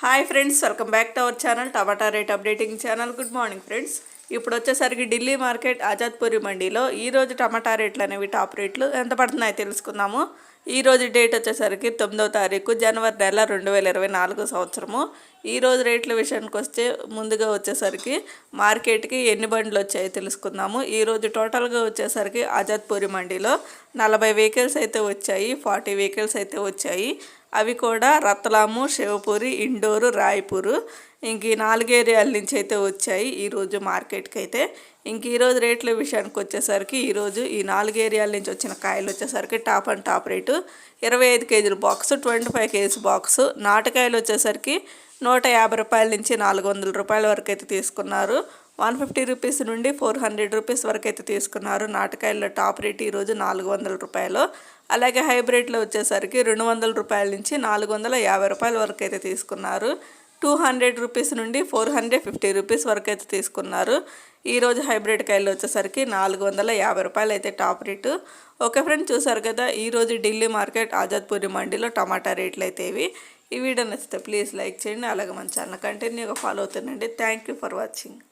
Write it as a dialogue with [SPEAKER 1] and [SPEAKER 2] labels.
[SPEAKER 1] Hi friends, welcome back to our channel tomato rate updating channel. Good morning friends. ఇప్పుడు వచ్చేసరికి Delhi market ఆజాద్పూరి మండీలో ఈరోజు టమాటా రేట్లు అనేవి టాప్ రేట్లు ఎంత పడుతున్నాయో తెలుసుకుందాము. ఈరోజు డేట్ వచ్చేసరికి 9వ తారీఖు జనవరి నెల 2024 సంవత్సరము. ఈరోజు రేట్ల విషయానికి వస్తే ముందుగా వచ్చేసరికి మార్కెట్కి ఎన్ని బండ్లు వచ్చాయో తెలుసుకుందాము. ఈరోజు టోటల్గా వచ్చేసరికి ఆజాద్పూరి మండీలో 40 వెహికల్స్ అయితే వచ్చాయి, 40 వెహికల్స్ అయితే వచ్చాయి. అవి కూడా రత్లాము, శివపురి, ఇండోరు, రాయ్పూరు ఇంక ఈ 4 ఏరియాల నుంచి అయితే వచ్చాయి ఈరోజు మార్కెట్కి అయితే. ఇంక ఈరోజు రేట్ల విషయానికి వచ్చేసరికి ఈరోజు ఈ 4 ఏరియాల నుంచి వచ్చిన కాయలు వచ్చేసరికి టాప్ అండ్ టాప్ రేటు 25 కేజీల బాక్సు, 25 కేజీస్ బాక్సు. నాటుకాయలు వచ్చేసరికి 150 రూపాయల నుంచి 400 రూపాయల వరకు అయితే తీసుకున్నారు. 150 రూపీస్ నుండి 400 రూపీస్ వరకు అయితే తీసుకున్నారు. నాటుకాయల్లో టాప్ రేట్ ఈరోజు 400 రూపాయలు. అలాగే హైబ్రిడ్లో వచ్చేసరికి 200 రూపాయల నుంచి 450 రూపాయల వరకు అయితే తీసుకున్నారు. 200 రూపీస్ నుండి 450 రూపీస్ వరకు అయితే తీసుకున్నారు. ఈరోజు హైబ్రిడ్ కాయలు వచ్చేసరికి 450 రూపాయలు అయితే టాప్ రేటు. ఓకే ఫ్రెండ్స్, చూసారు కదా ఈరోజు ఢిల్లీ మార్కెట్ ఆజాద్పూరి మండీలో టమాటా రేట్లు అయితే ఇవి. ఈ వీడియో నచ్చితే ప్లీజ్ లైక్ చేయండి. అలాగే మన ఛానల్ కంటిన్యూగా ఫాలో అవుతుండండి. Thank you for watching.